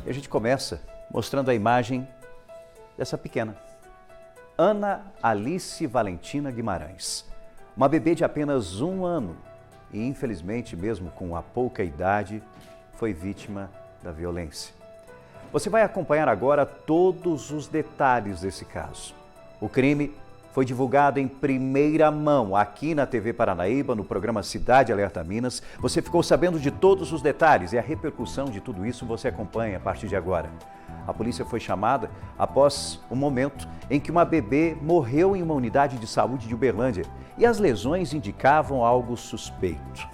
E a gente começa mostrando a imagem dessa pequena, Ana Alice Valentina Guimarães. Uma bebê de apenas 1 ano e, infelizmente, mesmo com a pouca idade, foi vítima da violência. Você vai acompanhar agora todos os detalhes desse caso. O crime foi divulgado em primeira mão aqui na TV Paranaíba, no programa Cidade Alerta Minas. Você ficou sabendo de todos os detalhes e a repercussão de tudo isso você acompanha a partir de agora. A polícia foi chamada após o momento em que uma bebê morreu em uma unidade de saúde de Uberlândia e as lesões indicavam algo suspeito.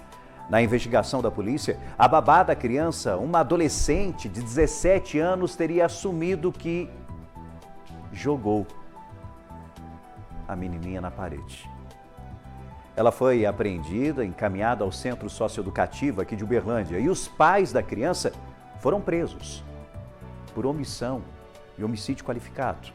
Na investigação da polícia, a babá da criança, uma adolescente de 17 anos, teria assumido que jogou a menininha na parede. Ela foi apreendida, encaminhada ao centro socioeducativo aqui de Uberlândia e os pais da criança foram presos por omissão e homicídio qualificado.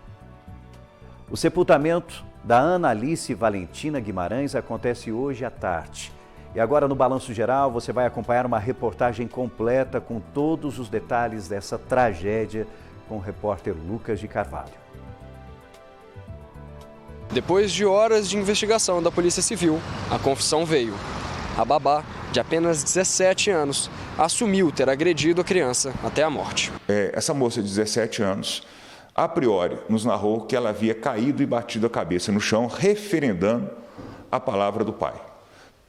O sepultamento da Ana Alice Valentina Guimarães acontece hoje à tarde. E agora no Balanço Geral você vai acompanhar uma reportagem completa com todos os detalhes dessa tragédia com o repórter Lucas de Carvalho. Depois de horas de investigação da Polícia Civil, a confissão veio. A babá, de apenas 17 anos, assumiu ter agredido a criança até a morte. Essa moça de 17 anos, a priori, nos narrou que ela havia caído e batido a cabeça no chão, referendando a palavra do pai.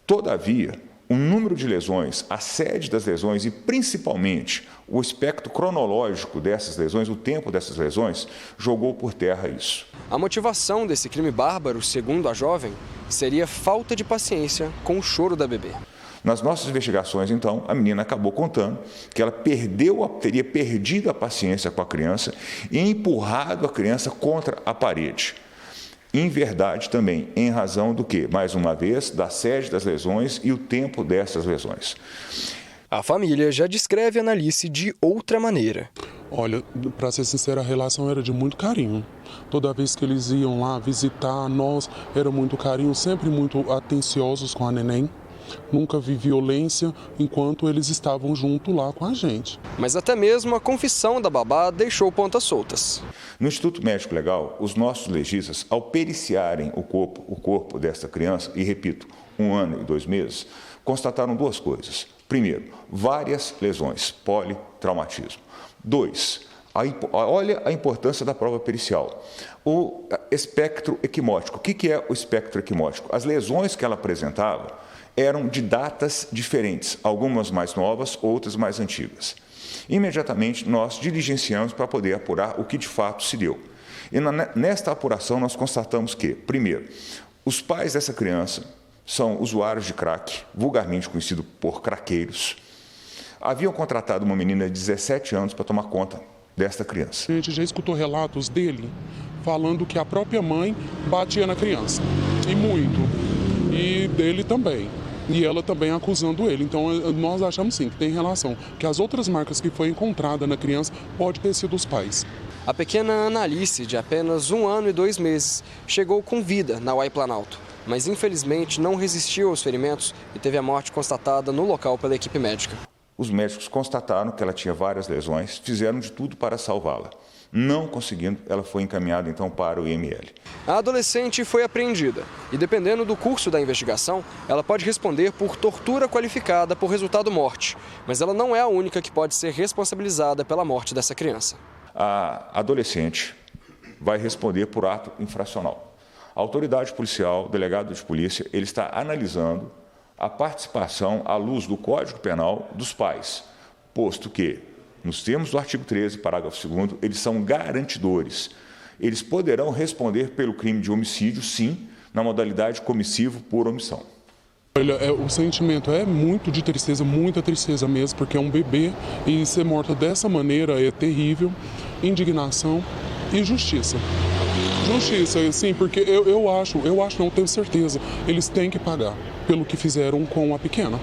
Todavia, o número de lesões, a sede das lesões e, principalmente, o espectro cronológico dessas lesões, o tempo dessas lesões, jogou por terra isso. A motivação desse crime bárbaro, segundo a jovem, seria falta de paciência com o choro da bebê. Nas nossas investigações, então, a menina acabou contando que ela teria perdido a paciência com a criança e empurrado a criança contra a parede. Em verdade também, em razão do que, mais uma vez, da sede das lesões e o tempo dessas lesões. A família já descreve a Ana Alice de outra maneira. Olha, para ser sincero, a relação era de muito carinho. Toda vez que eles iam lá visitar nós, era muito carinho, sempre muito atenciosos com a neném. Nunca vi violência enquanto eles estavam junto lá com a gente. Mas até mesmo a confissão da babá deixou pontas soltas. No Instituto Médico Legal, os nossos legistas, ao periciarem o corpo desta criança, e repito, 1 ano e 2 meses, constataram 2 coisas. Primeiro, várias lesões, politraumatismo. 2, olha a importância da prova pericial. O espectro equimótico. O que é o espectro equimótico? As lesões que ela apresentava eram de datas diferentes, algumas mais novas, outras mais antigas. Imediatamente nós diligenciamos para poder apurar o que de fato se deu. E nesta apuração nós constatamos que, primeiro, os pais dessa criança são usuários de crack, vulgarmente conhecido por craqueiros. Haviam contratado uma menina de 17 anos para tomar conta desta criança. A gente já escutou relatos dele falando que a própria mãe batia na criança, e muito, e dele também. E ela também acusando ele. Então nós achamos sim que tem relação, que as outras marcas que foi encontrada na criança pode ter sido os pais. A pequena Ana Alice, de apenas 1 ano e 2 meses, chegou com vida na UAI Planalto, mas infelizmente não resistiu aos ferimentos e teve a morte constatada no local pela equipe médica. Os médicos constataram que ela tinha várias lesões, fizeram de tudo para salvá-la. Não conseguindo, ela foi encaminhada então para o IML. A adolescente foi apreendida e, dependendo do curso da investigação, ela pode responder por tortura qualificada por resultado morte, mas ela não é a única que pode ser responsabilizada pela morte dessa criança. A adolescente vai responder por ato infracional. A autoridade policial, o delegado de polícia, ele está analisando a participação à luz do Código Penal dos pais, posto que, nos termos do artigo 13, parágrafo 2º, eles são garantidores. Eles poderão responder pelo crime de homicídio, sim, na modalidade comissivo por omissão. Olha, o sentimento é muito de tristeza, muita tristeza mesmo, porque é um bebê e ser morto dessa maneira é terrível. Indignação e justiça. Justiça, sim, porque eu acho, não tenho certeza, eles têm que pagar pelo que fizeram com a pequena.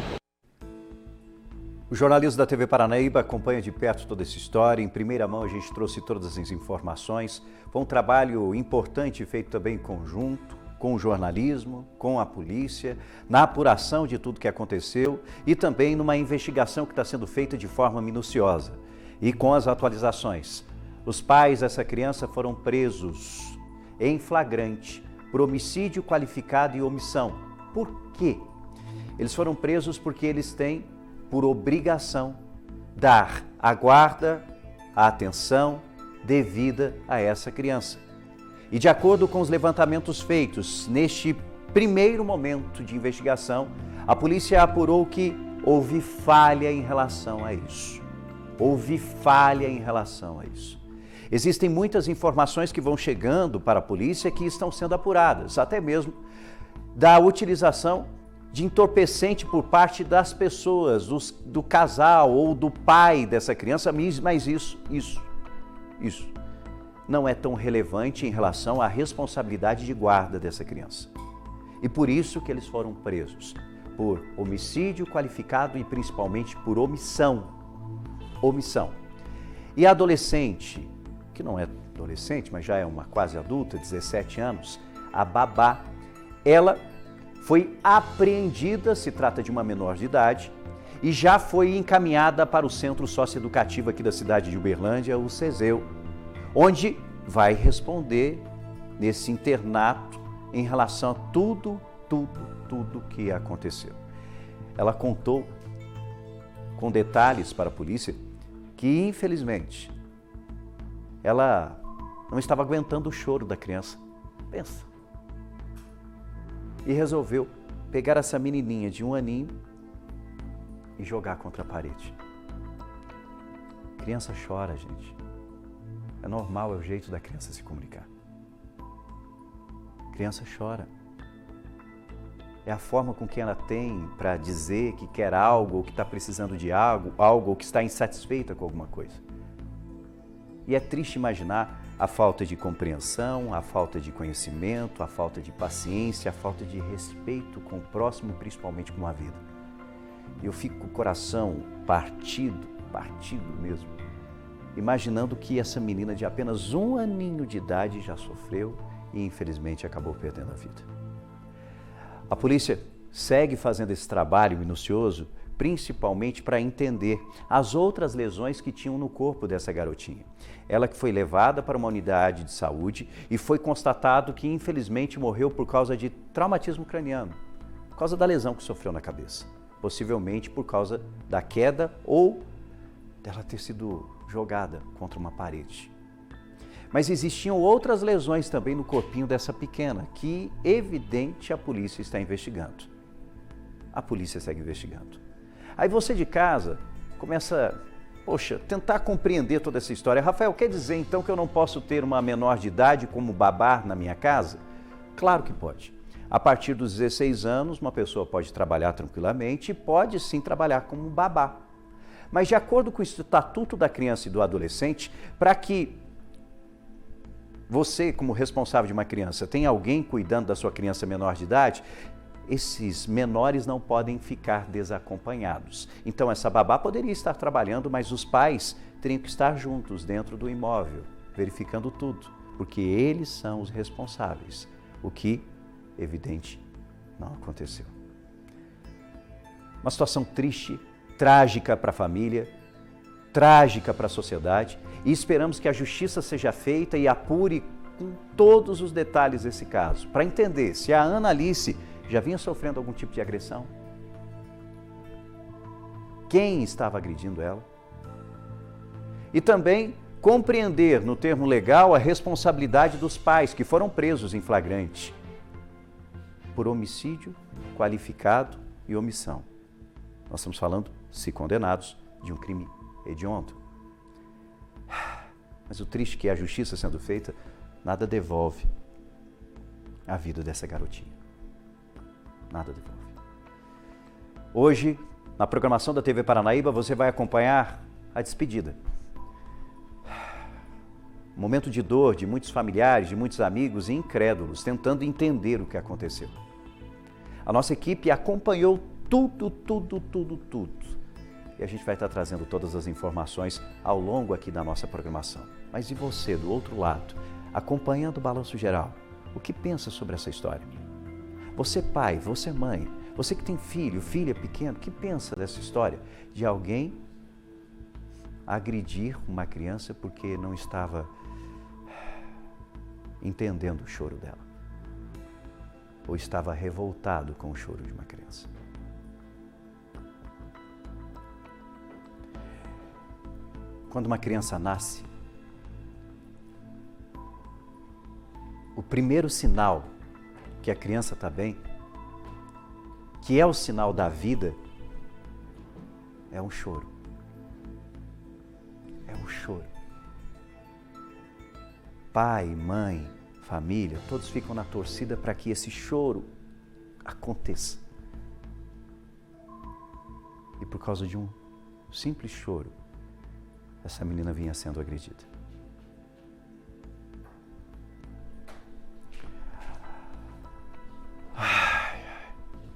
O jornalismo da TV Paranaíba acompanha de perto toda essa história. Em primeira mão a gente trouxe todas as informações. Foi um trabalho importante feito também em conjunto com o jornalismo, com a polícia, na apuração de tudo que aconteceu e também numa investigação que está sendo feita de forma minuciosa. E com as atualizações, os pais dessa criança foram presos em flagrante por homicídio qualificado e omissão. Por quê? Eles foram presos porque eles têm por obrigação dar a guarda, a atenção devida a essa criança. E de acordo com os levantamentos feitos neste primeiro momento de investigação, a polícia apurou que houve falha em relação a isso. Houve falha em relação a isso. Existem muitas informações que vão chegando para a polícia que estão sendo apuradas, até mesmo da utilização de entorpecente por parte das pessoas, do casal ou do pai dessa criança, mas isso não é tão relevante em relação à responsabilidade de guarda dessa criança. E por isso que eles foram presos, por homicídio qualificado e principalmente por omissão. E a adolescente, que não é adolescente, mas já é uma quase adulta, 17 anos, a babá, ela foi apreendida, se trata de uma menor de idade, e já foi encaminhada para o Centro Socioeducativo aqui da cidade de Uberlândia, o CESEU, onde vai responder nesse internato em relação a tudo que aconteceu. Ela contou com detalhes para a polícia que, infelizmente, ela não estava aguentando o choro da criança. Pensa. E resolveu pegar essa menininha de 1 aninho e jogar contra a parede. Criança chora, gente. É normal, é o jeito da criança se comunicar. Criança chora. É a forma com que ela tem para dizer que quer algo, ou que está precisando de algo, ou que está insatisfeita com alguma coisa. E é triste imaginar a falta de compreensão, a falta de conhecimento, a falta de paciência, a falta de respeito com o próximo, principalmente com a vida. Eu fico com o coração partido mesmo, imaginando que essa menina de apenas 1 aninho de idade já sofreu e infelizmente acabou perdendo a vida. A polícia segue fazendo esse trabalho minucioso, principalmente para entender as outras lesões que tinham no corpo dessa garotinha. Ela que foi levada para uma unidade de saúde e foi constatado que infelizmente morreu por causa de traumatismo craniano, por causa da lesão que sofreu na cabeça, possivelmente por causa da queda ou dela ter sido jogada contra uma parede. Mas existiam outras lesões também no corpinho dessa pequena, que, evidente, a polícia está investigando. A polícia segue investigando. Aí você de casa começa, tentar compreender toda essa história. Rafael, quer dizer então que eu não posso ter uma menor de idade como babá na minha casa? Claro que pode. A partir dos 16 anos, uma pessoa pode trabalhar tranquilamente e pode sim trabalhar como babá. Mas de acordo com o Estatuto da Criança e do Adolescente, para que você, como responsável de uma criança, tenha alguém cuidando da sua criança menor de idade, esses menores não podem ficar desacompanhados. Então essa babá poderia estar trabalhando, mas os pais teriam que estar juntos dentro do imóvel, verificando tudo, porque eles são os responsáveis, o que, evidente, não aconteceu. Uma situação triste, trágica para a família, trágica para a sociedade, e esperamos que a justiça seja feita e apure com todos os detalhes desse caso, para entender se a Ana Alice já vinha sofrendo algum tipo de agressão, quem estava agredindo ela, e também compreender, no termo legal, a responsabilidade dos pais que foram presos em flagrante por homicídio qualificado e omissão. Nós estamos falando, se condenados, de um crime hediondo. Mas o triste é que a justiça sendo feita, nada devolve a vida dessa garotinha. Nada devolve. Hoje, na programação da TV Paranaíba, você vai acompanhar a despedida. Um momento de dor de muitos familiares, de muitos amigos e incrédulos, tentando entender o que aconteceu. A nossa equipe acompanhou tudo. E a gente vai estar trazendo todas as informações ao longo aqui da nossa programação. Mas e você, do outro lado, acompanhando o Balanço Geral, o que pensa sobre essa história? Você pai, você mãe, você que tem filho, filha pequeno, o que pensa dessa história de alguém agredir uma criança porque não estava entendendo o choro dela, ou estava revoltado com o choro de uma criança. Quando uma criança nasce, o primeiro sinal que a criança está bem, que é o sinal da vida, é um choro. É um choro. Pai, mãe, família, todos ficam na torcida para que esse choro aconteça. E por causa de um simples choro, essa menina vinha sendo agredida.